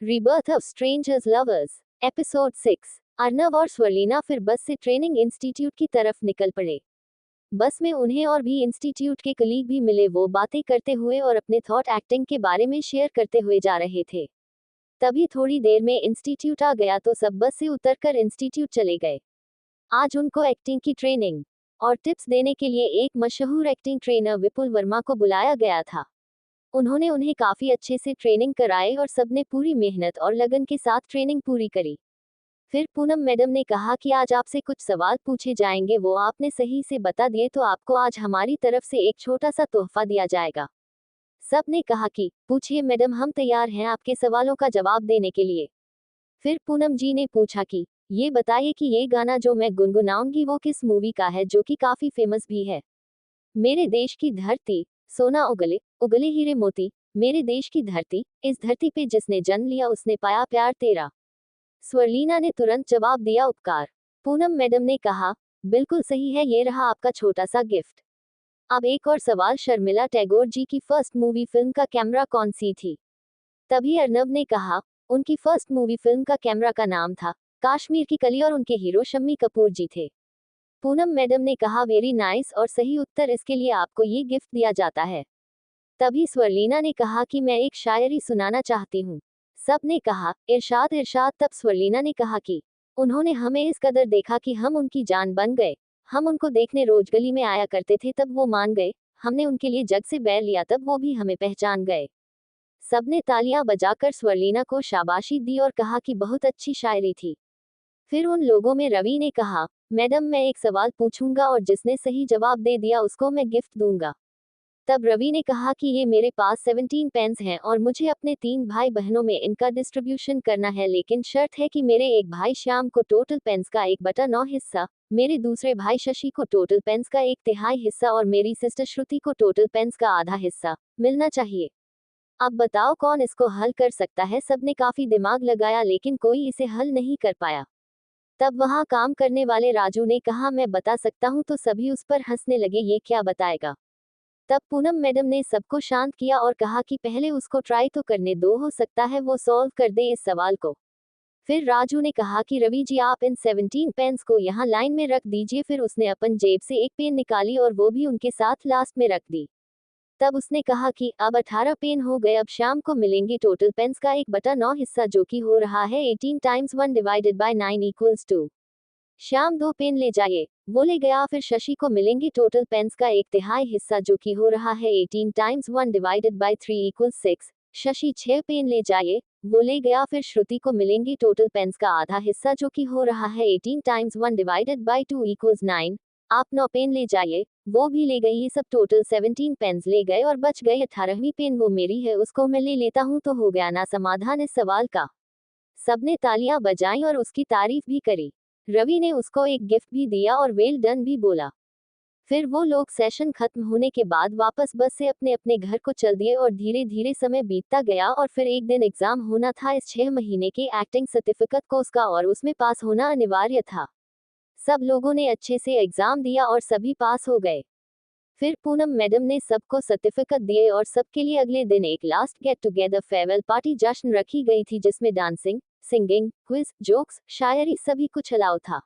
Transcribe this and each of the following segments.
Rebirth of strangers lovers episode 6। Arnav और स्वर्लिना फिर बस से ट्रेनिंग इंस्टीट्यूट की तरफ निकल पड़े। बस में उन्हें और भी इंस्टीट्यूट के कलीग भी मिले। वो बातें करते हुए और अपने थॉट एक्टिंग के बारे में शेयर करते हुए जा रहे थे। तभी थोड़ी देर में इंस्टीट्यूट आ गया तो सब बस से उतरकर इंस्टीट्यूट चले गए। आज उनको एक्टिंग की ट्रेनिंग और टिप्स देने के लिए एक मशहूर एक्टिंग ट्रेनर विपुल वर्मा को बुलाया गया था। उन्होंने उन्हें काफी अच्छे से ट्रेनिंग कराई और सबने पूरी मेहनत और लगन के साथ ट्रेनिंग पूरी करी। फिर पूनम मैडम ने कहा कि आज आपसे कुछ सवाल पूछे जाएंगे, वो आपने सही से बता दिए तो आपको आज हमारी तरफ से एक छोटा सा तोहफा दिया जाएगा। सब ने कहा कि पूछिए मैडम, हम तैयार हैं आपके सवालों का जवाब देने के लिए। फिर पूनम जी ने पूछा कि ये बताइए कि ये गाना जो मैं गुनगुनाऊंगी वो किस मूवी का है, जो कि काफी फेमस भी है। मेरे देश की धरती, सोना उगले उगले हीरे मोती, मेरे देश की धरती, इस धरती पे जिसने जन्म लिया उसने पाया प्यार तेरा। स्वर्लिना ने तुरंत जवाब दिया, उपकार। पूनम मैडम ने कहा, बिल्कुल सही है, ये रहा आपका छोटा सा गिफ्ट। अब एक और सवाल, शर्मिला टैगोर जी की फर्स्ट मूवी फिल्म का कैमरा कौन सी थी? तभी अर्नव ने कहा, उनकी फर्स्ट मूवी फिल्म का कैमरा का नाम था कश्मीर की कली और उनके हीरो शम्मी कपूर जी थे। पूनम मैडम ने कहा, वेरी नाइस, और सही उत्तर इसके लिए आपको ये गिफ्ट दिया जाता है। तभी स्वर्लिना ने कहा कि मैं एक शायरी सुनाना चाहती हूँ। सब ने कहा, इरशाद इरशाद। तब स्वर्लिना ने कहा कि उन्होंने हमें इस कदर देखा कि हम उनकी जान बन गए। हम उनको देखने रोज गली में आया करते थे, तब वो मान गए। हमने उनके लिए जग से बैर लिया, तब वो भी हमें पहचान गए। सबने तालियां बजाकर स्वर्लिना को शाबाशी दी और कहा कि बहुत अच्छी शायरी थी। फिर उन लोगों में रवि ने कहा, मैडम मैं एक सवाल पूछूंगा और जिसने सही जवाब दे दिया उसको मैं गिफ्ट दूंगा। तब रवि ने कहा कि ये मेरे पास 17 पेन्स हैं और मुझे अपने 3 भाई बहनों में इनका डिस्ट्रीब्यूशन करना है, लेकिन शर्त है कि मेरे एक भाई श्याम को टोटल पेन्स का 1/9 हिस्सा, मेरे दूसरे भाई शशि को टोटल पेन्स का 1/3 हिस्सा और मेरी सिस्टर श्रुति को टोटल पेन्स का आधा हिस्सा मिलना चाहिए। अब बताओ कौन इसको हल कर सकता है? सबने काफी दिमाग लगाया लेकिन कोई इसे हल नहीं कर पाया। तब वहां काम करने वाले राजू ने कहा, मैं बता सकता हूं, तो सभी उस पर हंसने लगे, ये क्या बताएगा। तब पूनम मैडम ने सबको शांत किया और कहा कि पहले उसको ट्राई तो करने दो, हो सकता है वो सॉल्व कर दे इस सवाल को। फिर राजू ने कहा कि रवि जी आप इन 17 पेन्स को यहाँ लाइन में रख दीजिए। फिर उसने अपन जेब से एक पेन निकाली और वो भी उनके साथ लास्ट में रख दी। तब उसने कहा कि अब 18 पेन हो गए, अब शाम को मिलेंगे टोटल पेन्स का 1/9 हिस्सा, जो कि हो रहा है 18 टाइम्स 1 डिवाइडेड बाय 9 इक्वल्स 2। शाम 2 पेन ले जाइए, वो ले गया। फिर शशि को मिलेंगे टोटल पेन्स का 1/3 हिस्सा, जो कि हो रहा है 18 times 1 divided by 3 equals 6। Shashi 6 pen ले जाइए, वो ले गया। फिर श्रुति को मिलेंगे टोटल पेन्स का आधा हिस्सा, जो कि हो रहा है 18 टाइम्स 1 डिवाइडेड बाय 2 इक्वल्स 9। आप 9 पेन ले जाइए, वो भी ले गई। ये सब टोटल 17 पेन्स ले गए और बच गए 18वीं पेन, वो मेरी है, उसको मैं ले लेता हूँ। तो हो गया ना समाधान इस सवाल का। सबने तालियां बजाई और उसकी तारीफ भी करी। रवि ने उसको एक गिफ्ट भी दिया और वेल डन भी बोला। फिर वो लोग सेशन खत्म होने के बाद वापस बस से अपने अपने घर को चल दिए और धीरे धीरे समय बीतता गया और फिर एक दिन एग्जाम होना था इस 6 महीने के एक्टिंग सर्टिफिकेट कोर्स का और उसमें पास होना अनिवार्य था। सब लोगों ने अच्छे से एग्जाम दिया और सभी पास हो गए। फिर पूनम मैडम ने सबको सर्टिफिकेट दिए और सबके लिए अगले दिन एक last get together farewell party जश्न रखी गई थी, जिसमें डांसिंग, सिंगिंग, क्विज, जोक्स, शायरी सभी कुछ अलाउ था।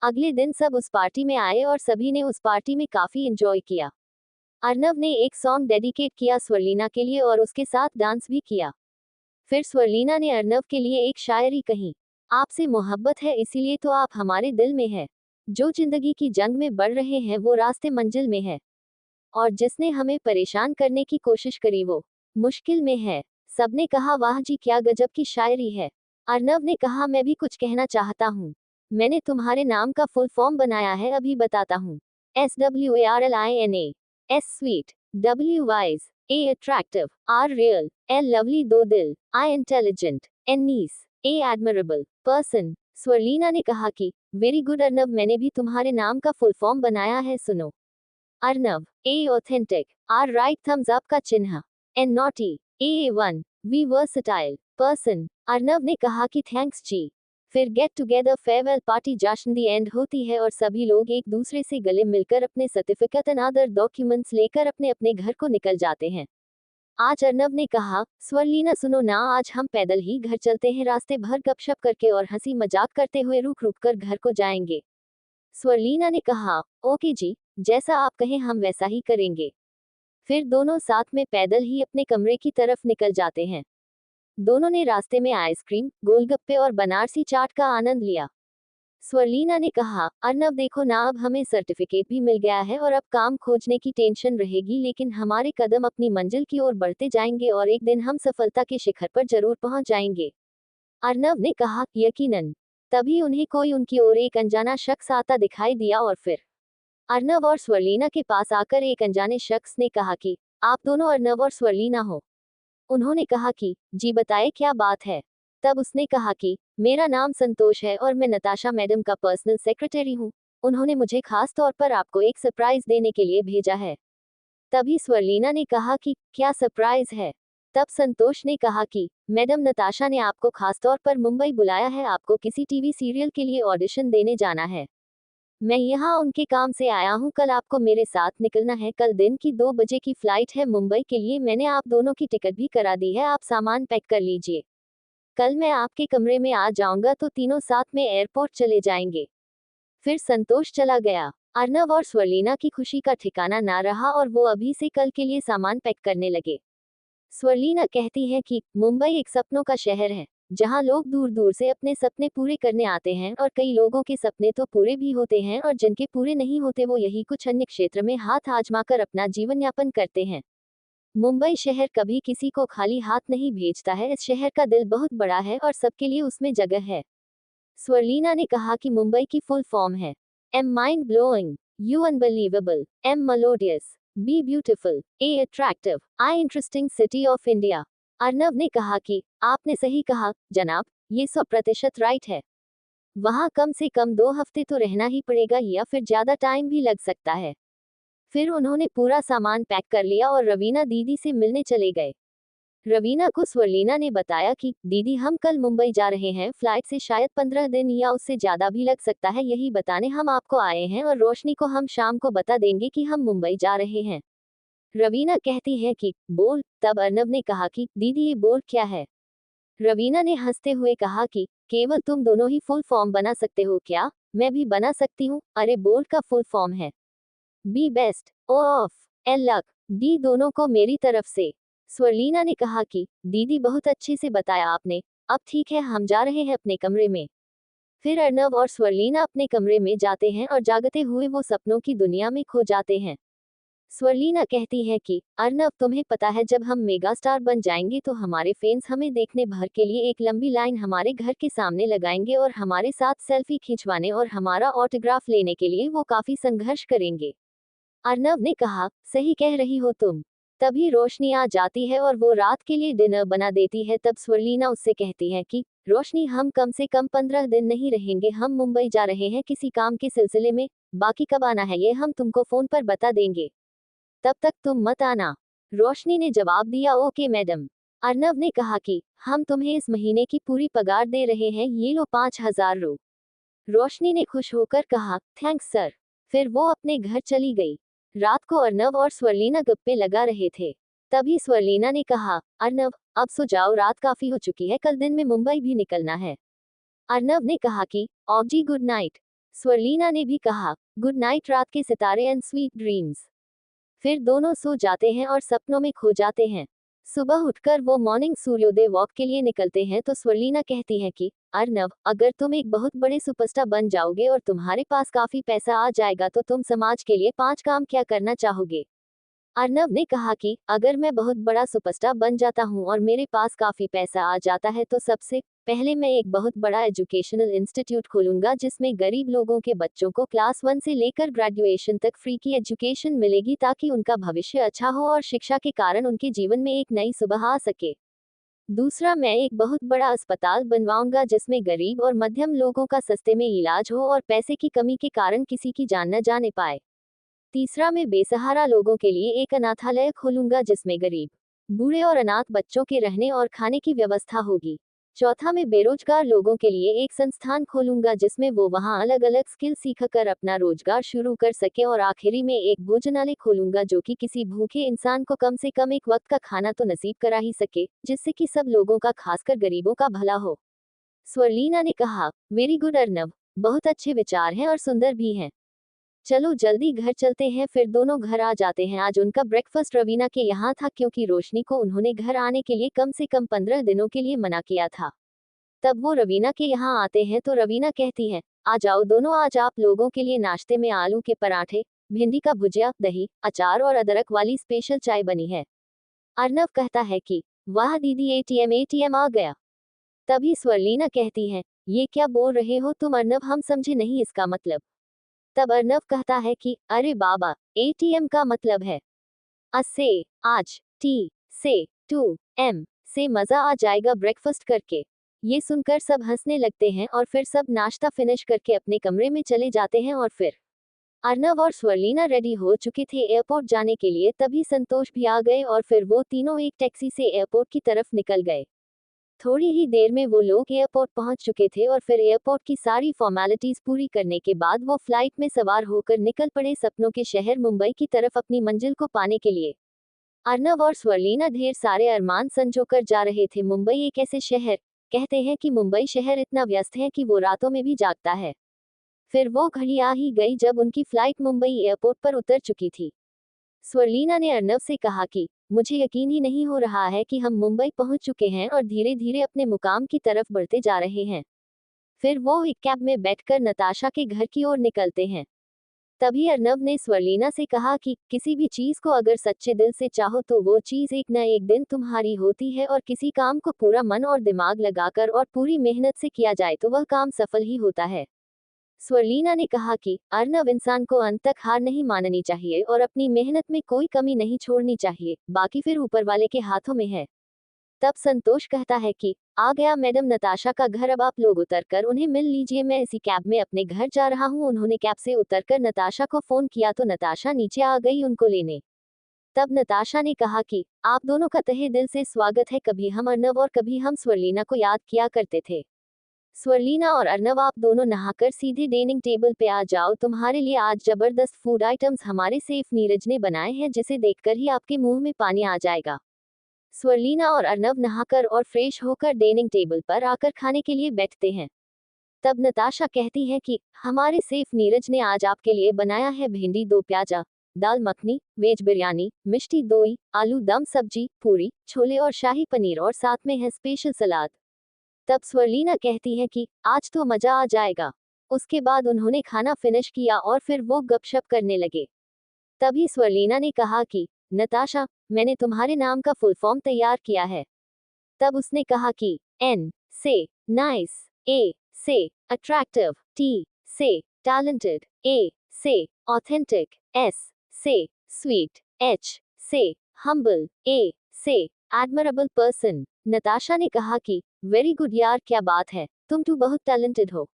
अगले दिन सब उस पार्टी में आए और सभी ने उस पार्टी में काफी एंजॉय किया। अर्नव ने एक सॉन्ग डेडिकेट किया स्वर्लिना के लिए और उसके साथ डांस भी किया। फिर स्वर्लिना ने अर्नव के लिए एक शायरी कही, आपसे मोहब्बत है इसीलिए तो आप हमारे दिल में है। जो जिंदगी की जंग में बढ़ रहे हैं वो रास्ते मंजिल में है, और जिसने हमें परेशान करने की कोशिश करी वो मुश्किल में है। सबने कहा, वाह जी क्या गजब की शायरी है। अर्नव ने कहा, मैं भी कुछ कहना चाहता हूँ। मैंने तुम्हारे नाम का फुल फॉर्म बनाया है, अभी बताता हूँ। SWARLINA। S sweet, W wise, A attractive, R real, L lovely दो दिल, I intelligent, N nice, A admirable person. Swarlina ने कहा कि वेरी गुड अर्नव, मैंने भी तुम्हारे नाम का फुल फॉर्म बनाया है, सुनो। Arnav, A authentic, R right thumbs up का चिन्ह, N naughty, A1 V versatile person. Arnav ने कहा कि थैंक्स जी। फिर गेट टुगेदर फेयरवेल पार्टी जश्न दी एंड होती है और सभी लोग एक दूसरे से गले मिलकर अपने सर्टिफिकेट एंड अदर डॉक्यूमेंट्स लेकर अपने अपने घर को निकल जाते हैं। आज अर्नव ने कहा, स्वरलीना सुनो ना, आज हम पैदल ही घर चलते हैं, रास्ते भर गपशप करके और हंसी मजाक करते हुए रुक रुक कर घर को जाएंगे। स्वरलीना ने कहा, ओके जी, जैसा आप कहें हम वैसा ही करेंगे। फिर दोनों साथ में पैदल ही अपने कमरे की तरफ निकल जाते हैं। दोनों ने रास्ते में आइसक्रीम, गोलगप्पे और बनारसी चाट का आनंद लिया। स्वरलीना ने कहा, अर्नव देखो ना, अब हमें सर्टिफिकेट भी मिल गया है और अब काम खोजने की टेंशन रहेगी, लेकिन हमारे कदम अपनी मंजिल की ओर बढ़ते जाएंगे और एक दिन हम सफलता के शिखर पर जरूर पहुंच जाएंगे। अर्नव ने कहा, यकीनन। तभी उन्हें कोई उनकी ओर एक अनजाना शख्स आता दिखाई दिया और फिर अर्नव और स्वरलीना के पास आकर एक अनजाने शख्स ने कहा कि आप दोनों अर्नव और स्वरलीना हो। उन्होंने कहा कि जी बताए क्या बात है। तब उसने कहा कि मेरा नाम संतोष है और मैं नताशा मैडम का पर्सनल सेक्रेटरी हूँ। उन्होंने मुझे खास तौर पर आपको एक सरप्राइज देने के लिए भेजा है। तभी स्वरलीना ने कहा कि क्या सरप्राइज है। तब संतोष ने कहा कि मैडम नताशा ने आपको खास तौर पर मुंबई बुलाया है, आपको किसी टीवी सीरियल के लिए ऑडिशन देने जाना है। मैं यहाँ उनके काम से आया हूँ, कल आपको मेरे साथ निकलना है। कल दिन की 2 बजे की फ्लाइट है मुंबई के लिए, मैंने आप दोनों की टिकट भी करा दी है, आप सामान पैक कर लीजिए। कल मैं आपके कमरे में आ जाऊंगा तो तीनों साथ में एयरपोर्ट चले जाएंगे। फिर संतोष चला गया। अर्नव और स्वरलीना की खुशी का ठिकाना ना रहा और वो अभी से कल के लिए सामान पैक करने लगे। स्वरलीना कहती है कि मुंबई एक सपनों का शहर है, जहां लोग दूर दूर से अपने सपने पूरे करने आते हैं और कई लोगों के सपने तो पूरे भी होते हैं और जिनके पूरे नहीं होते वो यही कुछ अन्य क्षेत्र में हाथ आजमाकर अपना जीवन यापन करते हैं। मुंबई शहर कभी किसी को खाली हाथ नहीं भेजता है, इस शहर का दिल बहुत बड़ा है और सबके लिए उसमें जगह है। स्वरलीना ने कहा कि मुंबई की फुल फॉर्म है M mind blowing, U unbelievable, M melodious, B beautiful, A attractive, I interesting city of India. Arnav ने कहा कि आपने सही कहा जनाब, ये 100% राइट है। वहाँ कम से कम 2 हफ्ते तो रहना ही पड़ेगा या फिर ज्यादा टाइम भी लग सकता है। फिर उन्होंने पूरा सामान पैक कर लिया और रवीना दीदी से मिलने चले गए। रवीना को स्वरलीना ने बताया कि दीदी हम कल मुंबई जा रहे हैं, फ्लाइट से शायद 15 दिन या उससे ज्यादा भी लग सकता है, यही बताने हम आपको आए हैं और रोशनी को हम शाम को बता देंगे कि हम मुंबई जा रहे हैं। रवीना कहती है कि बोल। तब अर्नव ने कहा कि दीदी ये बोल क्या है। रवीना ने हंसते हुए कहा कि केवल तुम दोनों ही फुल फॉर्म बना सकते हो क्या, मैं भी बना सकती हूँ। अरे बोल्ड का फुल फॉर्म है B best, O of, L luck, D दोनों को मेरी तरफ से। स्वरलीना ने कहा कि दीदी बहुत अच्छे से बताया आपने, अब ठीक है हम जा रहे हैं अपने कमरे में। फिर अर्नव और स्वरलीना अपने कमरे में जाते हैं और जागते हुए वो सपनों की दुनिया में खो जाते हैं। स्वरलीना कहती है कि अर्नव तुम्हें पता है जब हम मेगा स्टार बन जाएंगे तो हमारे फैंस हमें देखने भर के लिए एक लंबी लाइन हमारे घर के सामने लगाएंगे और हमारे साथ सेल्फी खिंचवाने और हमारा ऑटोग्राफ लेने के लिए वो काफी संघर्ष करेंगे। अर्नव ने कहा, सही कह रही हो तुम। तभी रोशनी आ जाती है और वो रात के लिए डिनर बना देती है। तब स्वरलीना उससे कहती है कि रोशनी हम कम से कम 15 दिन नहीं रहेंगे, हम मुंबई जा रहे हैं किसी काम के सिलसिले में, बाकी कब आना है ये हम तुमको फोन पर बता देंगे, तब तक तुम मत आना। रोशनी ने जवाब दिया, ओके मैडम। अर्नव ने कहा कि हम तुम्हें इस महीने की पूरी पगार दे रहे हैं, ये लो 5000 रू। रोशनी ने खुश होकर कहा, थैंक्स सर। फिर वो अपने घर चली गई। रात को अर्नव और स्वरलीना गप्पे लगा रहे थे। तभी स्वरलीना ने कहा, अर्नव अब सो जाओ, रात काफी हो चुकी है, कल दिन में मुंबई भी निकलना है। अर्नव ने कहा कि जी गुड नाइट। स्वरलीना ने भी कहा, गुड नाइट, रात के सितारे एंड स्वीट ड्रीम्स। फिर दोनों सो जाते हैं और सपनों में खो जाते हैं। सुबह उठकर वो मॉर्निंग सूर्योदय वॉक के लिए निकलते हैं तो स्वरलीना कहती है कि अर्नव अगर तुम एक बहुत बड़े सुपरस्टार बन जाओगे और तुम्हारे पास काफी पैसा आ जाएगा तो तुम समाज के लिए 5 काम क्या करना चाहोगे। अर्नव ने कहा कि अगर मैं बहुत बड़ा सुपरस्टार बन जाता हूँ और मेरे पास काफी पैसा आ जाता है तो सबसे पहले मैं एक बहुत बड़ा एजुकेशनल इंस्टीट्यूट खोलूंगा जिसमें गरीब लोगों के बच्चों को क्लास 1 से लेकर ग्रेजुएशन तक फ्री की एजुकेशन मिलेगी ताकि उनका भविष्य अच्छा हो और शिक्षा के कारण उनके जीवन में एक नई सुबह आ सके। दूसरा, मैं एक बहुत बड़ा अस्पताल बनवाऊंगा जिसमें गरीब और मध्यम लोगों का सस्ते में इलाज हो और पैसे की कमी के कारण किसी की जान न जाने पाए। तीसरा, मैं बेसहारा लोगों के लिए एक अनाथालय खोलूंगा जिसमें गरीब, बूढ़े और अनाथ बच्चों के रहने और खाने की व्यवस्था होगी। चौथा, मैं बेरोजगार लोगों के लिए एक संस्थान खोलूंगा जिसमें वो वहाँ अलग अलग स्किल सीखकर अपना रोजगार शुरू कर सके। और आखिरी में एक भोजनालय खोलूंगा जो कि किसी भूखे इंसान को कम से कम एक वक्त का खाना तो नसीब करा ही सके, जिससे कि सब लोगों का, खासकर गरीबों का भला हो। स्वरलीना ने कहा, वेरी गुड अर्नव, बहुत अच्छे विचार हैं और सुंदर भी हैं। चलो जल्दी घर चलते हैं। फिर दोनों घर आ जाते हैं। आज उनका ब्रेकफास्ट रवीना के यहाँ था क्योंकि रोशनी को उन्होंने घर आने के लिए कम से कम 15 दिनों के लिए मना किया था। तब वो रवीना के यहाँ आते हैं तो रवीना कहती है, आ जाओ दोनों, आज आप लोगों के लिए नाश्ते में आलू के पराठे, भिंडी का भुजिया, दही, अचार और अदरक वाली स्पेशल चाय बनी है। अर्नव कहता है कि वाह दीदी, एटीएम आ गया। तभी स्वरलीना कहती है, ये क्या बोल रहे हो तुम अर्नव, हम समझे नहीं इसका मतलब। तब अर्नव कहता है कि अरे बाबा, एटीएम का मतलब है से, आज, टी से, टू एम से मजा आ जाएगा ब्रेकफास्ट करके। ये सुनकर सब हंसने लगते हैं और फिर सब नाश्ता फिनिश करके अपने कमरे में चले जाते हैं। और फिर अर्नव और स्वरलीना रेडी हो चुके थे एयरपोर्ट जाने के लिए। तभी संतोष भी आ गए और फिर वो तीनों एक टैक्सी से एयरपोर्ट की तरफ निकल गए। थोड़ी ही देर में वो लोग एयरपोर्ट पहुंच चुके थे और फिर एयरपोर्ट की सारी फॉर्मेलिटीज पूरी करने के बाद वो फ्लाइट में सवार होकर निकल पड़े सपनों के शहर मुंबई की तरफ अपनी मंजिल को पाने के लिए। अर्नव और स्वरलीना ढेर सारे अरमान संजोकर जा रहे थे। मुंबई एक ऐसे शहर, कहते हैं कि मुंबई शहर इतना व्यस्त है कि वो रातों में भी जागता है। फिर वो घड़ी आ ही गई जब उनकी फ्लाइट मुंबई एयरपोर्ट पर उतर चुकी थी। स्वरलीना ने अर्नव से कहा कि मुझे यकीन ही नहीं हो रहा है कि हम मुंबई पहुंच चुके हैं और धीरे धीरे अपने मुकाम की तरफ बढ़ते जा रहे हैं। फिर वो एक कैब में बैठकर नताशा के घर की ओर निकलते हैं। तभी अर्नव ने स्वरलीना से कहा कि किसी भी चीज को अगर सच्चे दिल से चाहो तो वो चीज एक न एक दिन तुम्हारी होती है, और किसी काम को पूरा मन और दिमाग लगाकर और पूरी मेहनत से किया जाए तो वह काम सफल ही होता है। स्वरलीना ने कहा कि अर्नव, इंसान को अंत तक हार नहीं माननी चाहिए और अपनी मेहनत में कोई कमी नहीं छोड़नी चाहिए, बाकी फिर ऊपर वाले के हाथों में है। तब संतोष कहता है कि आ गया मैडम नताशा का घर, अब आप लोग उतरकर उन्हें मिल लीजिए, मैं इसी कैब में अपने घर जा रहा हूँ। उन्होंने कैब से उतरकर नताशा को फोन किया तो नताशा नीचे आ गई उनको लेने। तब नताशा ने कहा कि आप दोनों का तहे दिल से स्वागत है, कभी हम अर्नव और कभी हम स्वरलीना को याद किया करते थे। स्वरलीना और अर्नव, आप दोनों नहाकर सीधे डाइनिंग टेबल पे आ जाओ, तुम्हारे लिए आज जबरदस्त फूड आइटम्स हमारे सेफ नीरज ने बनाए हैं, जिसे देखकर ही आपके मुंह में पानी आ जाएगा। स्वरलीना और अर्नव नहाकर और फ्रेश होकर डाइनिंग टेबल पर आकर खाने के लिए बैठते हैं। तब नताशा कहती है कि हमारे सेफ नीरज ने आज आपके लिए बनाया है भिंडी दो प्याजा, दाल मखनी, वेज बिरयानी, मिष्टी दोई, आलू दम सब्जी, पूरी, छोले और शाही पनीर, और साथ में है स्पेशल सलाद। तब स्वरलीना कहती है कि आज तो मजा आ जाएगा। उसके बाद उन्होंने खाना फिनिश किया और फिर वो गपशप करने लगे। तभी स्वरलीना ने कहा कि नताशा, मैंने तुम्हारे नाम का फुल फॉर्म तैयार किया है। तब उसने कहा कि एन से नाइस, ए से अट्रैक्टिव, टी से टैलेंटेड, ए से ऑथेंटिक, एस से स्वीट, एच से हम्बल, ए से एडमरेबल पर्सन। नताशा ने कहा कि वेरी गुड यार, क्या बात है, तुम तो बहुत टैलेंटेड हो।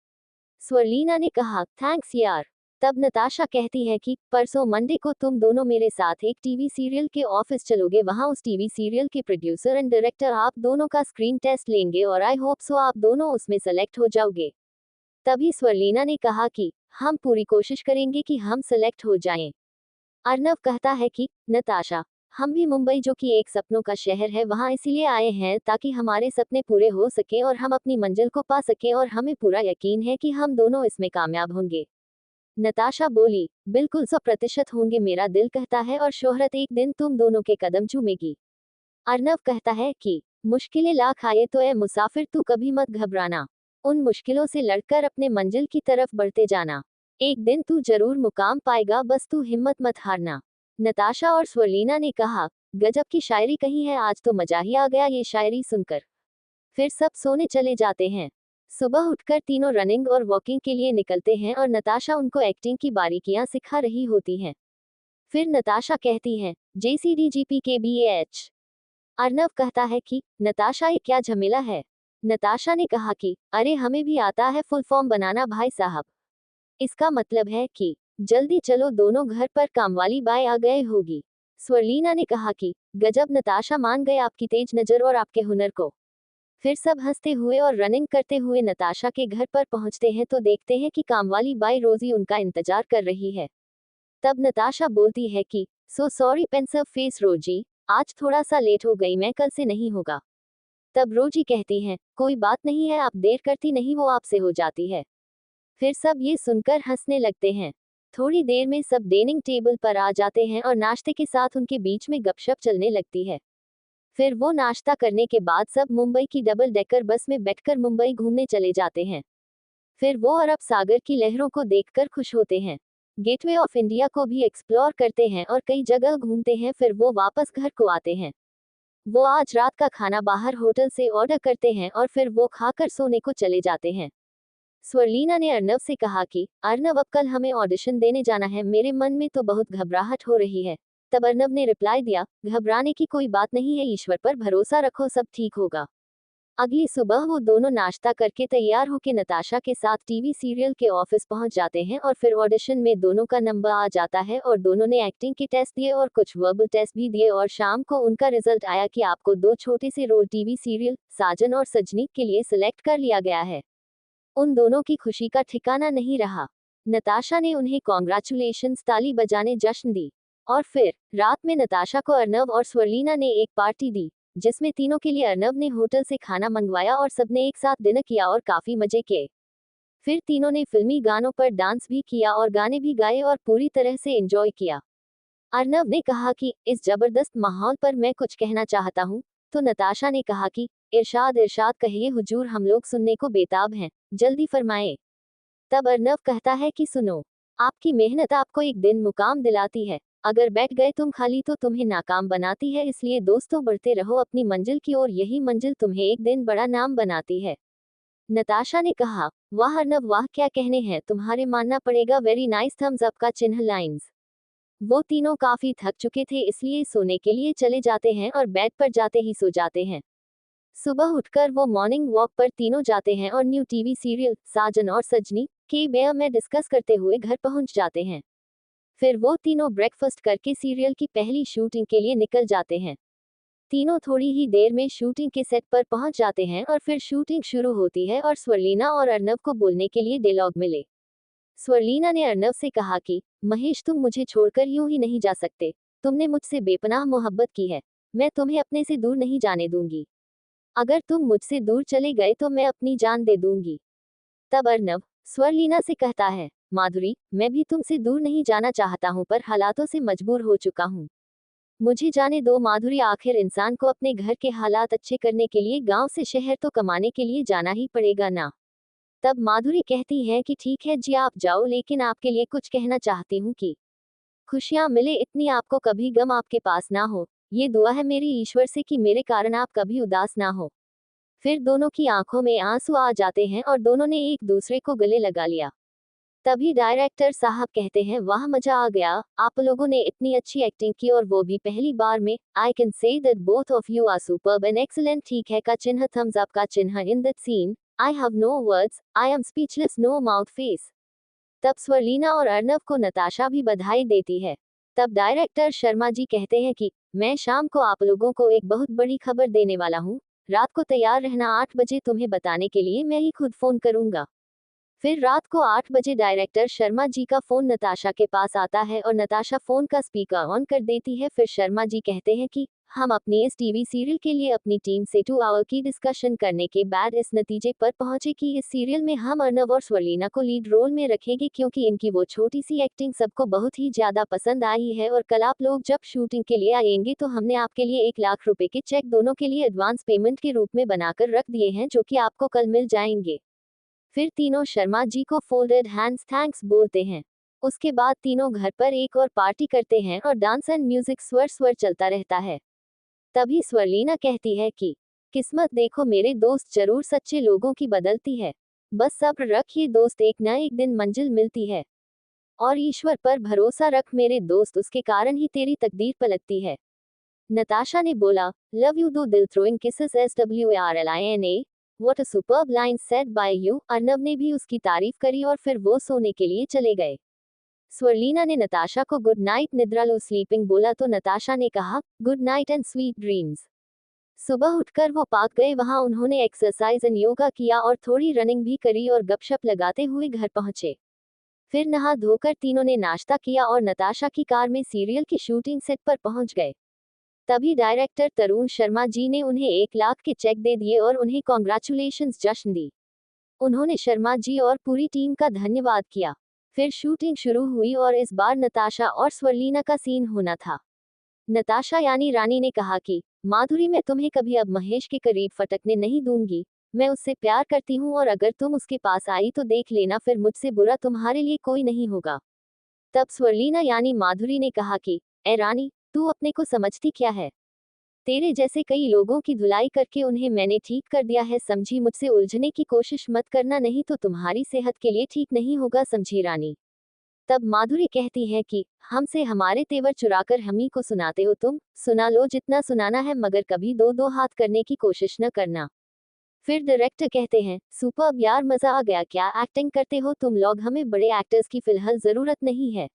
स्वरलीना ने कहा थैंक्स यार। तब नताशा कहती है कि परसों मंडे को तुम दोनों मेरे साथ एक टीवी सीरियल के ऑफिस चलोगे, वहां उस टीवी सीरियल के प्रोड्यूसर एंड डायरेक्टर आप दोनों का स्क्रीन टेस्ट लेंगे और आई होप सो आप दोनों उसमें सेलेक्ट हो जाओगे। तभी स्वरलीना ने कहा कि हम पूरी कोशिश करेंगे कि हम सेलेक्ट हो जाएं। अर्नव कहता है कि नताशा, हम भी मुंबई, जो कि एक सपनों का शहर है, वहां इसीलिए आए हैं ताकि हमारे सपने पूरे हो सके और हम अपनी मंजिल को पा सके, और हमें पूरा यकीन है कि हम दोनों इसमें कामयाब होंगे। नताशा बोली, बिल्कुल 100% होंगे, मेरा दिल कहता है, और शोहरत एक दिन तुम दोनों के कदम चूमेगी। अर्नव कहता है कि मुश्किलें लाख आए तो ए मुसाफिर तू कभी मत घबराना, उन मुश्किलों से लड़कर अपने मंजिल की तरफ बढ़ते जाना, एक दिन तू जरूर मुकाम पाएगा, बस तू हिम्मत मत हारना। नताशा और स्वरलीना ने कहा, गजब की शायरी कही है, आज तो मजा ही आ गया ये शायरी सुनकर। फिर सब सोने चले जाते हैं। सुबह उठकर तीनों रनिंग और वॉकिंग के लिए निकलते हैं और नताशा उनको एक्टिंग की बारीकियां सिखा रही होती हैं। फिर नताशा कहती है JCDGP के BAH। अर्नव कहता है कि नताशा, ये क्या झमेला है। नताशा ने कहा कि अरे हमें भी आता है फुल फॉर्म बनाना भाई साहब। इसका मतलब है कि जल्दी चलो, दोनों घर पर कामवाली बाई आ गए होगी। स्वरलीना ने कहा कि गजब नताशा, मान गए आपकी तेज नजर और आपके हुनर को। फिर सब हंसते हुए और रनिंग करते हुए नताशा के घर पर पहुंचते हैं तो देखते हैं कि कामवाली बाई रोजी उनका इंतजार कर रही है। तब नताशा बोलती है कि सो सॉरी पेंसिव फेस रोजी, आज थोड़ा सा लेट हो गई मैं, कल से नहीं होगा। तब रोजी कहती है कोई बात नहीं है, आप देर करती नहीं वो आपसे हो जाती है। फिर सब ये सुनकर हंसने लगते हैं। थोड़ी देर में सब डाइनिंग टेबल पर आ जाते हैं और नाश्ते के साथ उनके बीच में गपशप चलने लगती है। फिर वो नाश्ता करने के बाद सब मुंबई की डबल डेकर बस में बैठकर मुंबई घूमने चले जाते हैं। फिर वो अरब सागर की लहरों को देखकर खुश होते हैं। गेटवे ऑफ इंडिया को भी एक्सप्लोर करते हैं और कई जगह घूमते हैं। फिर वो वापस घर को आते हैं। वो आज रात का खाना बाहर होटल से ऑर्डर करते हैं और फिर वो खाकर सोने को चले जाते हैं। स्वर्लीना ने अर्नव से कहा कि अर्नव अब कल हमें ऑडिशन देने जाना है, मेरे मन में तो बहुत घबराहट हो रही है। तब अर्नव ने रिप्लाई दिया, घबराने की कोई बात नहीं है, ईश्वर पर भरोसा रखो, सब ठीक होगा। अगली सुबह वो दोनों नाश्ता करके तैयार होकर नताशा के साथ टीवी सीरियल के ऑफिस पहुंच जाते हैं और फिर ऑडिशन में दोनों का नंबर आ जाता है और दोनों ने एक्टिंग के टेस्ट दिए और कुछ वर्बल टेस्ट भी दिए और शाम को उनका रिजल्ट आया कि आपको 2 छोटे से रोल टीवी सीरियल साजन और सजनी के लिए सिलेक्ट कर लिया गया है। उन दोनों की खुशी का ठिकाना नहीं रहा। नताशा ने उन्हें कॉन्ग्रेचुलेशंस ताली बजाने जश्न दी। और फिर रात में नताशा को अर्नव और स्वर्लीना ने एक पार्टी दी जिसमें तीनों के लिए अर्नव ने होटल से खाना मंगवाया और सबने एक साथ डिनर किया और काफी मजे किए। फिर तीनों ने फिल्मी गानों पर डांस भी किया और गाने भी गाए और पूरी तरह से एंजॉय किया। अर्नव ने कहा कि इस जबरदस्त माहौल पर मैं कुछ कहना चाहता हूँ। तो नताशा ने कहा कि इरशाद इरशाद कहिए हुजूर, हम लोग सुनने को बेताब हैं, जल्दी फरमाए। तब अर्नव कहता है कि सुनो, आपकी मेहनत आपको एक दिन मुकाम दिलाती है, अगर बैठ गए तुम खाली तो तुम्हें नाकाम बनाती है, इसलिए दोस्तों बढ़ते रहो अपनी मंजिल की ओर, यही मंजिल तुम्हें एक दिन बड़ा नाम बनाती है। नताशा ने कहा, वाह अर्नव वाह, क्या कहने हैं तुम्हारे, मानना पड़ेगा, वेरी नाइस, थम्स अप का चिन्ह लाइंस। वो तीनों काफी थक चुके थे इसलिए सोने के लिए चले जाते हैं और बेड पर जाते ही सो जाते हैं। सुबह उठकर वो मॉर्निंग वॉक पर तीनों जाते हैं और न्यू टीवी सीरियल साजन और सजनी के बारे में डिस्कस करते हुए घर पहुंच जाते हैं। फिर वो तीनों ब्रेकफास्ट करके सीरियल की पहली शूटिंग के लिए निकल जाते हैं। तीनों थोड़ी ही देर में शूटिंग के सेट पर पहुंच जाते हैं और फिर शूटिंग शुरू होती है और स्वर्लीना और अर्नव को बोलने के लिए डायलॉग मिले। स्वर्लीना ने अर्नव से कहा कि महेश, तुम मुझे छोड़कर यूं ही नहीं जा सकते, तुमने मुझसे बेपनाह मोहब्बत की है, मैं तुम्हें अपने से दूर नहीं जाने दूंगी, अगर तुम मुझसे दूर चले गए तो मैं अपनी जान दे दूंगी। तब अर्नव स्वर्लीना से कहता है, माधुरी, मैं भी तुमसे दूर नहीं जाना चाहता हूं पर हालातों से मजबूर हो चुका हूं, मुझे जाने दो। माधुरी, आखिर इंसान को अपने घर के हालात अच्छे करने के लिए गांव से शहर तो कमाने के लिए जाना ही पड़ेगा ना। तब माधुरी कहती है कि ठीक है जी, आप जाओ, लेकिन आपके लिए कुछ कहना चाहती हूँ कि खुशियाँ मिले इतनी आपको, कभी गम आपके पास ना हो, ये दुआ है मेरी ईश्वर से कि मेरे कारण आप कभी उदास ना हो। फिर दोनों की आंखों में आंसू आ जाते हैं और दोनों ने एक दूसरे को गले लगा लिया। तभी डायरेक्टर साहब कहते हैं, वाह मजा आ गया, आप लोगों ने इतनी अच्छी एक्टिंग की और वो भी पहली बार में, I can say that both of you are superb and excellent, ठीक है का चिन्ह, थम्स अप का चिन्ह, in that scene I have no words, I am speechless, no mouth face. तब स्वर्लीना और अर्नव को नताशा भी बधाई देती है। तब डायरेक्टर शर्मा जी कहते हैं कि मैं शाम को आप लोगों को एक बहुत बड़ी खबर देने वाला हूँ, रात को तैयार रहना, 8 बजे तुम्हें बताने के लिए मैं ही खुद फोन करूंगा। फिर रात को 8 बजे डायरेक्टर शर्मा जी का फोन नताशा के पास आता है और नताशा फोन का स्पीकर ऑन कर देती है। फिर शर्मा जी कहते हैं कि हम अपनी इस टीवी सीरियल के लिए अपनी टीम से 2 आवर की डिस्कशन करने के बाद इस नतीजे पर पहुंचे कि इस सीरियल में हम अर्नव और स्वर्लीना को लीड रोल में रखेंगे, क्योंकि इनकी वो छोटी सी एक्टिंग सबको बहुत ही ज्यादा पसंद आई है और कल आप लोग जब शूटिंग के लिए आएंगे तो हमने आपके लिए 1 लाख रुपए के चेक दोनों के लिए एडवांस पेमेंट के रूप में बनाकर रख दिए हैं, जो कि आपको कल मिल जाएंगे। फिर तीनों शर्मा जी को फोल्डेड हैंड्स थैंक्स बोलते हैं। उसके बाद तीनों घर पर एक और पार्टी करते हैं और डांस एंड म्यूजिक स्वर स्वर चलता रहता है। तभी स्वर्लीना कहती है कि किस्मत देखो मेरे दोस्त, जरूर सच्चे लोगों की बदलती है, बस सब्र रख ये दोस्त, एक ना एक दिन मंजिल मिलती है, और ईश्वर पर भरोसा रख मेरे दोस्त, उसके कारण ही तेरी तकदीर पलटती है। नताशा ने बोला, लव यू दो दिल throwing kisses SWARLINA, what a superb line said bye you. Arnav ने भी उसकी तारीफ करी और फिर वो सोने के लिए चले गए। स्वर्लीना ने नताशा को गुड नाइट, निद्रा लो, स्लीपिंग बोला तो नताशा ने कहा good night and sweet dreams. सुबह उठकर वो पार्क गए, वहां उन्होंने एक्सरसाइज एंड योगा किया और थोड़ी रनिंग भी करी और गपशप लगाते हुए घर पहुंचे। फिर नहा धोकर तीनों ने नाश्ता किया और नताशा की कार में सीरियल की शूटिंग सेट पर पहुंच गए। तभी डायरेक्टर तरुण शर्मा जी ने उन्हें 1 लाख के चेक दे दिए और उन्हें कॉन्ग्रेचुलेशंस जश्न दी। उन्होंने शर्मा जी और पूरी टीम का धन्यवाद किया। फिर शूटिंग शुरू हुई और इस बार नताशा और स्वरलीना का सीन होना था। नताशा यानी रानी ने कहा कि माधुरी, मैं तुम्हें कभी अब महेश के करीब फटकने नहीं दूंगी। मैं उससे प्यार करती हूँ और अगर तुम उसके पास आई तो देख लेना, फिर मुझसे बुरा तुम्हारे लिए कोई नहीं होगा। तब स्वरलीना यानी माधुरी ने कहा कि ए रानी, तू अपने को समझती क्या है? तेरे जैसे कई लोगों की धुलाई करके उन्हें मैंने ठीक कर दिया है, समझी? मुझसे उलझने की कोशिश मत करना, नहीं तो तुम्हारी सेहत के लिए ठीक नहीं होगा, समझी रानी। तब माधुरी कहती है कि हमसे हमारे तेवर चुराकर हम ही को सुनाते हो तुम, सुना लो जितना सुनाना है, मगर कभी दो दो हाथ करने की कोशिश न करना। फिर डायरेक्टर कहते हैं, सुपर्ब यार, मजा आ गया, क्या एक्टिंग करते हो तुम लोग, हमें बड़े एक्टर्स की फिलहाल जरूरत नहीं है।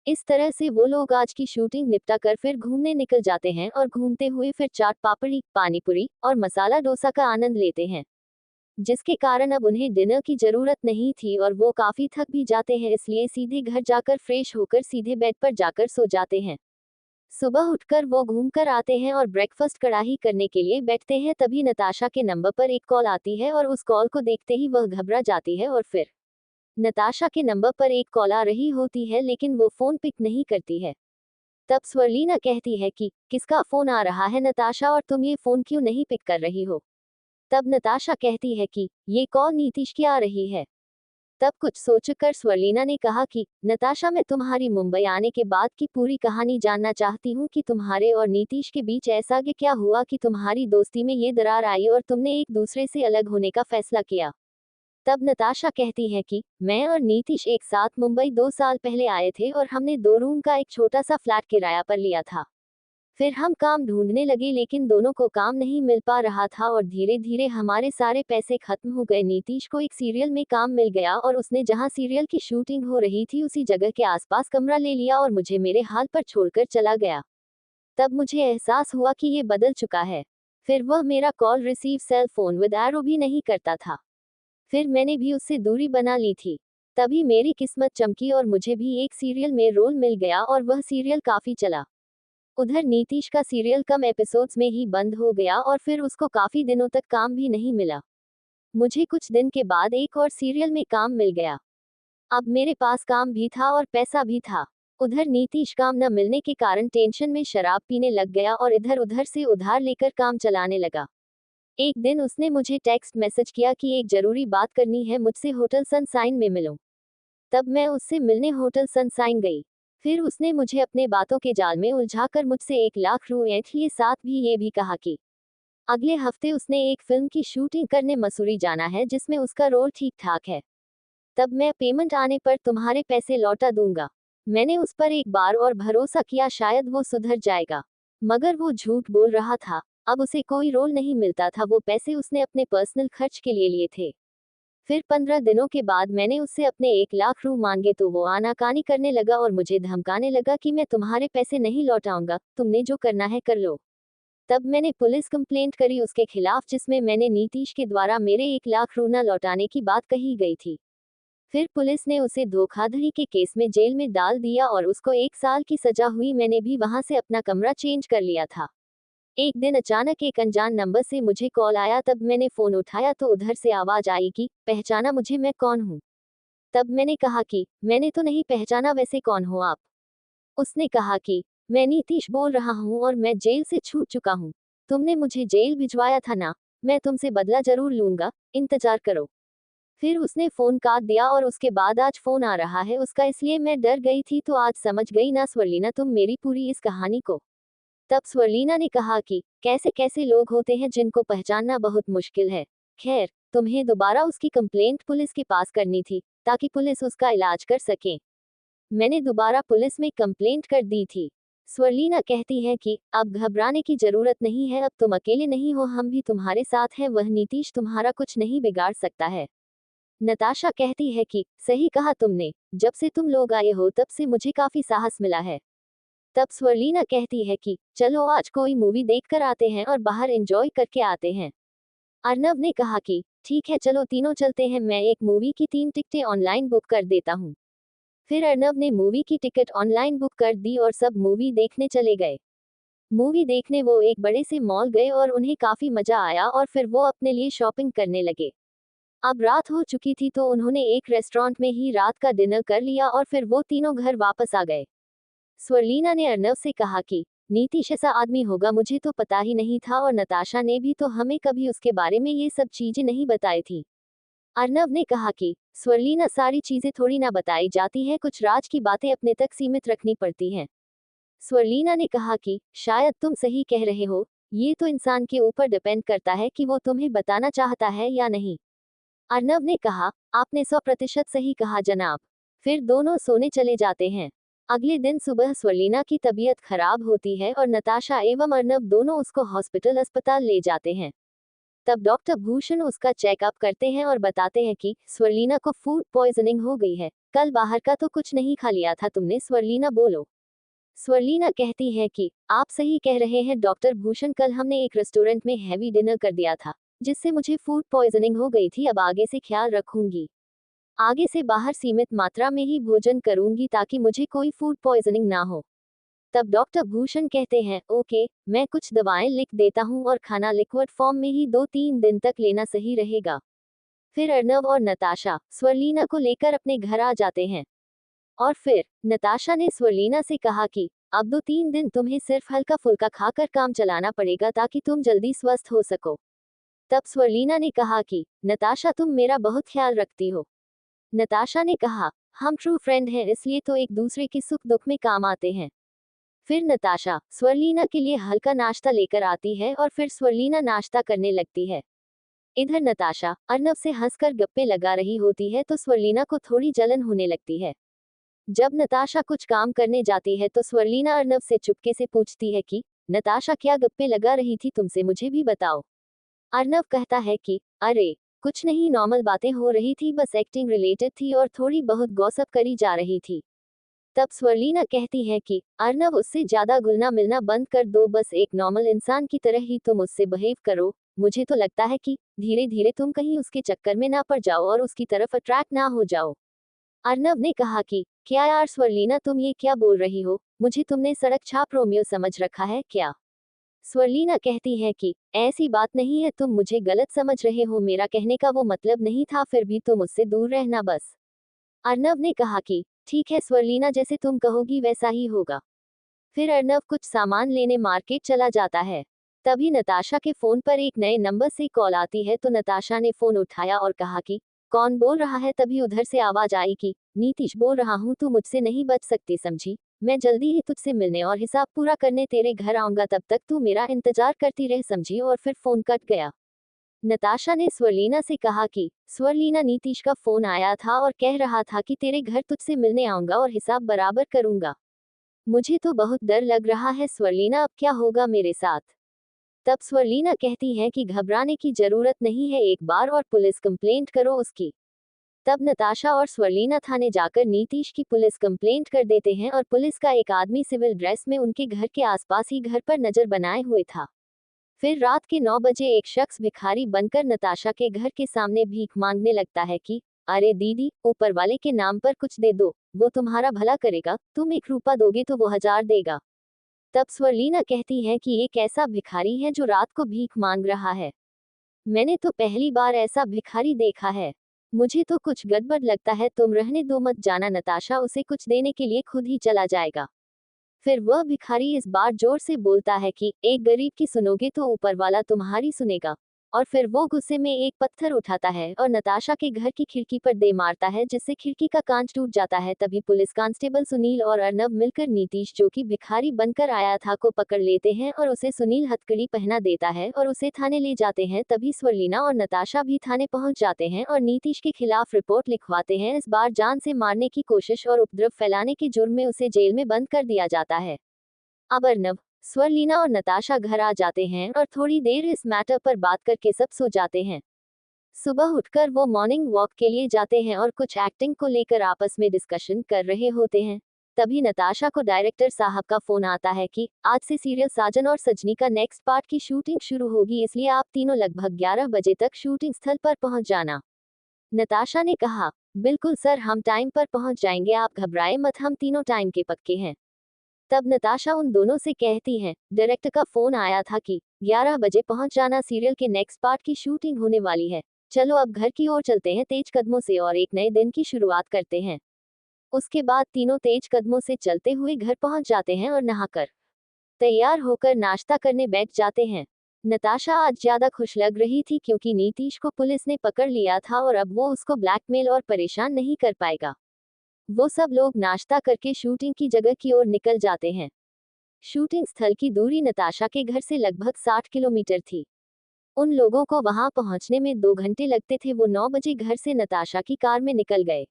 इस तरह से वो लोग आज की शूटिंग निपटा कर फिर घूमने निकल जाते हैं और घूमते हुए फिर चाट पापड़ी, पानीपुरी और मसाला डोसा का आनंद लेते हैं, जिसके कारण अब उन्हें डिनर की जरूरत नहीं थी और वो काफी थक भी जाते हैं, इसलिए सीधे घर जाकर फ्रेश होकर सीधे बेड पर जाकर सो जाते हैं। सुबह उठकर वो घूम कर आते हैं और ब्रेकफास्ट कड़ाही करने के लिए बैठते हैं, तभी नताशा के नंबर पर एक कॉल आती है और उस कॉल को देखते ही वह घबरा जाती है और फिर नताशा के नंबर पर एक कॉल आ रही होती है लेकिन वो फोन पिक नहीं करती है। तब स्वरलीना कहती है कि किसका फोन आ रहा है नताशा, और तुम ये फोन क्यों नहीं पिक कर रही हो? तब नताशा कहती है कि ये कॉल नीतीश की आ रही है। तब कुछ सोचकर स्वरलीना ने कहा कि नताशा, मैं तुम्हारी मुंबई आने के बाद की पूरी कहानी जानना चाहती हूँ कि तुम्हारे और नीतीश के बीच ऐसा क्या हुआ कि तुम्हारी दोस्ती में ये दरार आई और तुमने एक दूसरे से अलग होने का फैसला किया। तब नताशा कहती है कि मैं और नीतीश एक साथ मुंबई 2 साल पहले आए थे और हमने 2 रूम का एक छोटा सा फ्लैट किराया पर लिया था। फिर हम काम ढूंढने लगे लेकिन दोनों को काम नहीं मिल पा रहा था और धीरे धीरे हमारे सारे पैसे खत्म हो गए। नीतीश को एक सीरियल में काम मिल गया और उसने जहां सीरियल की शूटिंग हो रही थी उसी जगह के आसपास कमरा ले लिया और मुझे मेरे हाल पर छोड़कर चला गया। तब मुझे एहसास हुआ कि ये बदल चुका है। फिर वह मेरा call receive cell phone with arrow भी नहीं करता था। फिर मैंने भी उससे दूरी बना ली थी। तभी मेरी किस्मत चमकी और मुझे भी एक सीरियल में रोल मिल गया और वह सीरियल काफी चला। उधर नीतीश का सीरियल कम एपिसोड्स में ही बंद हो गया और फिर उसको काफी दिनों तक काम भी नहीं मिला। मुझे कुछ दिन के बाद एक और सीरियल में काम मिल गया। अब मेरे पास काम भी था और पैसा भी था। उधर नीतीश काम न मिलने के कारण टेंशन में शराब पीने लग गया और इधर उधर से उधार लेकर काम चलाने लगा। एक दिन उसने मुझे टेक्स्ट मैसेज किया कि एक जरूरी बात करनी है मुझसे, होटल सनसाइन में मिलो। तब मैं उससे मिलने होटल सनसाइन गई। फिर उसने मुझे अपने बातों के जाल में उलझाकर मुझसे 1 लाख रुपए लिए, साथ भी ये भी कहा कि अगले हफ्ते उसने एक फिल्म की शूटिंग करने मसूरी जाना है जिसमें उसका रोल ठीक ठाक है। तब मैं पेमेंट आने पर तुम्हारे पैसे लौटा दूंगा। मैंने उस पर एक बार और भरोसा किया, शायद वो सुधर जाएगा, मगर वो झूठ बोल रहा था। अब उसे कोई रोल नहीं मिलता था, वो पैसे उसने अपने पर्सनल खर्च के लिए लिए थे। फिर 15 दिनों के बाद मैंने उससे अपने 1 लाख रुपए मांगे तो वो आनाकानी करने लगा और मुझे धमकाने लगा कि मैं तुम्हारे पैसे नहीं लौटाऊंगा, तुमने जो करना है कर लो। तब मैंने पुलिस कंप्लेंट करी उसके खिलाफ, जिसमें मैंने नीतीश के द्वारा मेरे 1 लाख रुपए न लौटाने की बात कही गई थी। फिर पुलिस ने उसे धोखाधड़ी के केस में जेल में डाल दिया और उसको 1 साल की सजा हुई। मैंने भी वहां से अपना कमरा चेंज कर लिया था। एक दिन अचानक एक अनजान नंबर से मुझे कॉल आया। तब मैंने फोन उठाया तो उधर से आवाज आई कि पहचाना मुझे, मैं कौन हूँ? तब मैंने कहा कि मैंने तो नहीं पहचाना, वैसे कौन हो आप? उसने कहा कि मैं नीतीश बोल रहा हूँ और मैं जेल से छूट चुका हूँ। तुमने मुझे जेल भिजवाया था ना, मैं तुमसे बदला जरूर लूंगा, इंतजार करो। फिर उसने फोन काट दिया और उसके बाद आज फोन आ रहा है उसका, इसलिए मैं डर गई थी। तो आज समझ गई ना स्वरलीना तुम मेरी पूरी इस कहानी को? तब स्वरलीना ने कहा कि कैसे कैसे लोग होते हैं जिनको पहचानना बहुत मुश्किल है। खैर, तुम्हें दोबारा उसकी कंप्लेंट पुलिस के पास करनी थी ताकि पुलिस उसका इलाज कर सके। मैंने दोबारा पुलिस में कंप्लेंट कर दी थी। स्वरलीना कहती है कि अब घबराने की जरूरत नहीं है, अब तुम अकेले नहीं हो, हम भी तुम्हारे साथ हैं, वह नीतीश तुम्हारा कुछ नहीं बिगाड़ सकता है। नताशा कहती है कि सही कहा तुमने, जब से तुम लोग आए हो तब से मुझे काफी साहस मिला है। तब स्वर्लिना कहती है कि चलो आज कोई मूवी देखकर आते हैं और बाहर एंजॉय करके आते हैं। अर्नव ने कहा कि ठीक है चलो तीनों चलते हैं, मैं एक मूवी की 3 टिकटें ऑनलाइन बुक कर देता हूँ। फिर अर्नव ने मूवी की टिकट ऑनलाइन बुक कर दी और सब मूवी देखने चले गए। मूवी देखने वो एक बड़े से मॉल गए और उन्हें काफी मजा आया और फिर वो अपने लिए शॉपिंग करने लगे। अब रात हो चुकी थी तो उन्होंने एक रेस्टोरेंट में ही रात का डिनर कर लिया और फिर वो तीनों घर वापस आ गए। स्वर्लिना ने अर्नव से कहा कि नीतीश ऐसा आदमी होगा मुझे तो पता ही नहीं था, और नताशा ने भी तो हमें कभी उसके बारे में ये सब चीजें नहीं बताई थी। अर्नव ने कहा कि स्वर्लिना सारी चीजें थोड़ी ना बताई जाती है, कुछ राज की बातें अपने तक सीमित रखनी पड़ती हैं। स्वर्लिना ने कहा कि शायद तुम सही कह रहे हो, ये तो इंसान के ऊपर डिपेंड करता है कि वो तुम्हें बताना चाहता है या नहीं। अर्नव ने कहा आपने 100% सही कहा जनाब। फिर दोनों सोने चले जाते हैं। अगले दिन सुबह स्वर्लिना की तबीयत खराब होती है और नताशा एवं अर्नव दोनों उसको हॉस्पिटल अस्पताल ले जाते हैं। तब डॉक्टर भूषण उसका चेकअप करते हैं और बताते हैं कि स्वर्लिना को फूड पॉइजनिंग हो गई है। कल बाहर का तो कुछ नहीं खा लिया था तुमने स्वर्लिना, बोलो। स्वर्लिना कहती है कि आप सही कह रहे हैं डॉक्टर भूषण, कल हमने एक रेस्टोरेंट में हैवी डिनर कर दिया था जिससे मुझे फूड पॉइजनिंग हो गई थी। अब आगे से ख्याल रखूंगी, आगे से बाहर सीमित मात्रा में ही भोजन करूंगी ताकि मुझे कोई फूड पॉइजनिंग ना हो। तब डॉक्टर भूषण कहते हैं ओके, मैं कुछ दवाएं लिख देता हूं और खाना लिक्विड फॉर्म में ही 2-3 दिन तक लेना सही रहेगा। फिर अर्नव और नताशा स्वर्लिना को लेकर अपने घर आ जाते हैं और फिर नताशा ने स्वर्लिना से कहा कि अब 2-3 दिन तुम्हें सिर्फ हल्का फुल्का खाकर काम चलाना पड़ेगा ताकि तुम जल्दी स्वस्थ हो सको। तब स्वर्लिना ने कहा कि नताशा तुम मेरा बहुत ख्याल रखती हो। नताशा ने कहा हम ट्रू फ्रेंड हैं इसलिए तो एक दूसरे के सुख दुख में काम आते हैं। फिर नताशा स्वर्लिना के लिए हल्का नाश्ता लेकर आती है और फिर स्वर्लिना नाश्ता करने लगती है। इधर नताशा अर्नव से हंसकर गप्पे लगा रही होती है तो स्वर्लिना को थोड़ी जलन होने लगती है। जब नताशा कुछ काम करने जाती है तो स्वर्लिना अर्नव से चुपके से पूछती है कि नताशा क्या गप्पे लगा रही थी तुमसे, मुझे भी बताओ। अर्नव कहता है कि अरे कुछ नहीं, नॉर्मल बातें हो रही थी, बस एक्टिंग रिलेटेड थी और थोड़ी बहुत गॉसिप करी जा रही थी। तब स्वर्लिना कहती है कि अर्नव उससे ज्यादा घुलना मिलना बंद कर दो, बस एक नॉर्मल इंसान की तरह ही तुम उससे बिहेव करो। मुझे तो लगता है कि धीरे धीरे तुम कहीं उसके चक्कर में ना पड़ जाओ और उसकी तरफ अट्रैक्ट ना हो जाओ। अर्नव ने कहा कि क्या यार स्वर्लिना तुम ये क्या बोल रही हो, मुझे तुमने सड़क छाप रोमियो समझ रखा है क्या। स्वर्लिना कहती है कि ऐसी बात नहीं है, तुम मुझे गलत समझ रहे हो, मेरा कहने का वो मतलब नहीं था, फिर भी तुम उससे दूर रहना बस। अर्नव ने कहा कि ठीक है स्वर्लिना, जैसे तुम कहोगी वैसा ही होगा। फिर अर्नव कुछ सामान लेने मार्केट चला जाता है। तभी नताशा के फोन पर एक नए नंबर से कॉल आती है तो नताशा ने फोन उठाया और कहा कि कौन बोल रहा है। तभी उधर से आवाज आई कि नीतीश बोल रहा हूँ, तू मुझसे नहीं बच सकती समझी। मैं जल्दी ही तुझसे मिलने और हिसाब पूरा करने तेरे घर आऊंगा, तब तक तू मेरा इंतजार करती रह समझी। और फिर फोन कट गया। नताशा ने स्वर्लिना से कहा कि स्वर्लिना नीतीश का फोन आया था और कह रहा था कि तेरे घर तुझसे मिलने आऊंगा और हिसाब बराबर करूंगा। मुझे तो बहुत डर लग रहा है स्वर्लिना, अब क्या होगा मेरे साथ। तब स्वर्लिना कहती है कि घबराने की जरूरत नहीं है, एक बार और पुलिस कंप्लेंट करो उसकी। तब नताशा और स्वर्लिना थाने जाकर नीतीश की पुलिस कंप्लेंट कर देते हैं और पुलिस का एक आदमी सिविल ड्रेस में उनके घर के आसपास ही घर पर नजर बनाए हुए था। फिर रात के 9 बजे एक शख्स भिखारी बनकर नताशा के घर के सामने भीख मांगने लगता है कि अरे दीदी, ऊपर वाले के नाम पर कुछ दे दो, वो तुम्हारा भला करेगा, तुम 1 रुपया दोगे तो वो 1000 देगा। तब स्वर्लिना कहती है कि एक ऐसा भिखारी है जो रात को भीख मांग रहा है। मैंने तो पहली बार ऐसा भिखारी देखा है। मुझे तो कुछ गड़बड़ लगता है, तुम रहने दो मत जाना। नताशा उसे कुछ देने के लिए खुद ही चला जाएगा। फिर वह भिखारी इस बार जोर से बोलता है कि एक गरीब की सुनोगे तो ऊपर वाला तुम्हारी सुनेगा। और फिर वो गुस्से में एक पत्थर उठाता है और नताशा के घर की खिड़की पर दे मारता है जिससे खिड़की का कांच टूट जाता है। तभी पुलिस कांस्टेबल सुनील और अर्नव मिलकर नीतीश, जो कि भिखारी बनकर आया था, को पकड़ लेते हैं और उसे सुनील हथकड़ी पहना देता है और उसे थाने ले जाते हैं। तभी स्वर्लिना और नताशा भी थाने पहुंच जाते हैं और नीतीश के खिलाफ रिपोर्ट लिखवाते हैं। इस बार जान से मारने की कोशिश और उपद्रव फैलाने के जुर्म में उसे जेल में बंद कर दिया जाता है। अब अर्नव, स्वर्लिना और नताशा घर आ जाते हैं और थोड़ी देर इस मैटर पर बात करके सब सो जाते हैं। सुबह उठकर वो मॉर्निंग वॉक के लिए जाते हैं और कुछ एक्टिंग को लेकर आपस में डिस्कशन कर रहे होते हैं। तभी नताशा को डायरेक्टर साहब का फोन आता है कि आज से सीरियल साजन और सजनी का नेक्स्ट पार्ट की शूटिंग शुरू होगी, इसलिए आप तीनों लगभग 11 बजे तक शूटिंग स्थल पर पहुंच जाना। नताशा ने कहा, बिल्कुल सर, हम टाइम पर पहुंच जाएंगे, आप घबराए मत, हम तीनों टाइम के पक्के हैं। तब नताशा उन दोनों से कहती है, डायरेक्टर का फोन आया था कि 11 बजे पहुंच जाना, सीरियल के नेक्स्ट पार्ट की शूटिंग होने वाली है। चलो अब घर की ओर चलते हैं तेज कदमों से और एक नए दिन की शुरुआत करते हैं। उसके बाद तीनों तेज कदमों से चलते हुए घर पहुंच जाते हैं और नहाकर तैयार होकर नाश्ता करने बैठ जाते हैं। नताशा आज ज्यादा खुश लग रही थी क्योंकि नीतीश को पुलिस ने पकड़ लिया था और अब वो उसको ब्लैकमेल और परेशान नहीं कर पाएगा। वो सब लोग नाश्ता करके शूटिंग की जगह की ओर निकल जाते हैं। शूटिंग स्थल की दूरी नताशा के घर से लगभग 60 किलोमीटर थी। उन लोगों को वहां पहुंचने में 2 घंटे लगते थे। वो 9 बजे घर से नताशा की कार में निकल गए।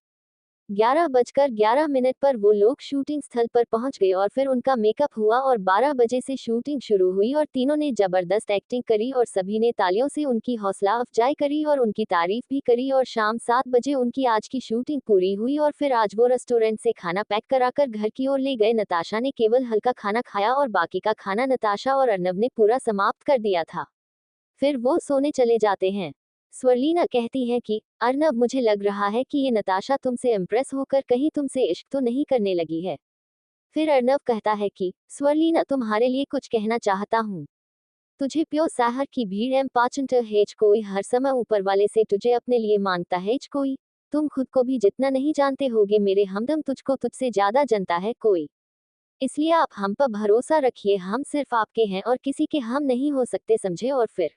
11:11 पर वो लोग शूटिंग स्थल पर पहुंच गए और फिर उनका मेकअप हुआ और 12 बजे से शूटिंग शुरू हुई और तीनों ने जबरदस्त एक्टिंग करी और सभी ने तालियों से उनकी हौसला अफजाई करी और उनकी तारीफ भी करी और शाम 7 बजे उनकी आज की शूटिंग पूरी हुई और फिर आज वो रेस्टोरेंट से खाना पैक कराकर घर की ओर ले गए। नताशा ने केवल हल्का खाना खाया और बाकी का खाना नताशा और अर्नव ने पूरा समाप्त कर दिया था। फिर वो सोने चले जाते हैं। स्वर्लिना कहती है कि अर्नव, मुझे लग रहा है कि ये नताशा तुमसे इम्प्रेस होकर कहीं तुमसे इश्क तो नहीं करने लगी है। फिर अर्नव कहता है कि स्वर्लिना, तुम्हारे लिए कुछ कहना चाहता हूँ। तुझे प्यो शहर की भीड़ एम पाचंटर हेज कोई हर समय ऊपर वाले से तुझे अपने लिए मांगता है कोई। तुम खुद को भी जितना नहीं जानते होगे मेरे हमदम, तुझको तुझसे ज्यादा जनता है कोई। इसलिए आप हम पर भरोसा रखिए, हम सिर्फ आपके हैं और किसी के हम नहीं हो सकते, समझे। और फिर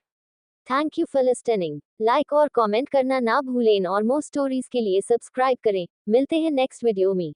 thank you for listening. Like और कमेंट करना ना भूलें और मोर स्टोरीज के लिए सब्सक्राइब करें। मिलते हैं नेक्स्ट वीडियो में।